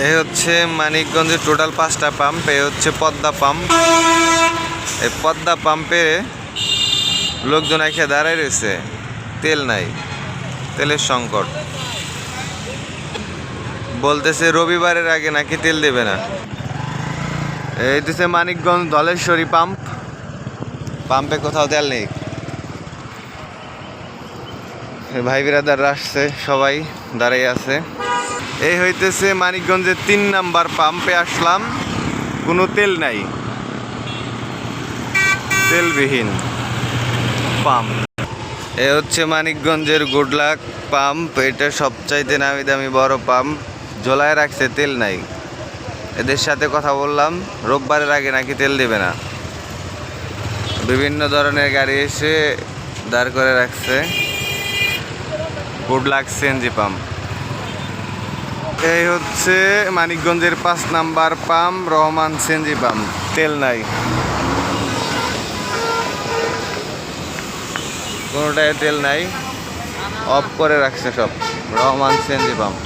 এই হচ্ছে মানিকগঞ্জের টোটাল 5টা পাম্প। এই হচ্ছে পদ্মা পাম্প। এই পদ্মা পাম্পে লোকজন এসে দাঁড়ায় রয়েছে, তেল নাই, তেলের সংকট। বলতেছে রবিবারের আগে নাকি তেল দেবে না। এই হচ্ছে মানিকগঞ্জ ধলেশ্বরী পাম্প। পাম্পে কোথাও তেল নেই। ভাই বিরাদাররা আসছে, সবাই দাঁড়িয়ে আছে। এই হইতেছে মানিকগঞ্জের 3 নাম্বার পাম্পে আসলাম, কোনো তেল নাই, তেলবিহীন পাম্প। এ হচ্ছে মানিকগঞ্জের গুডলাক পাম্প। এটা সবচাইতে নামি দামি বড় পাম্প। ঝোলায় রাখছে, তেল নাই। এদের সাথে কথা বললাম, রোববারের আগে নাকি তেল দেবে না। বিভিন্ন ধরনের গাড়ি এসে দাঁড় করে রাখছে। Goodluck CNG pump. এই হচ্ছে মানিকগঞ্জের 5 number pump, Rahman CNG pump. তেল নাই, কোনোটায় তেল নাই, অফ করে রাখছে সব। Rahman CNG pump.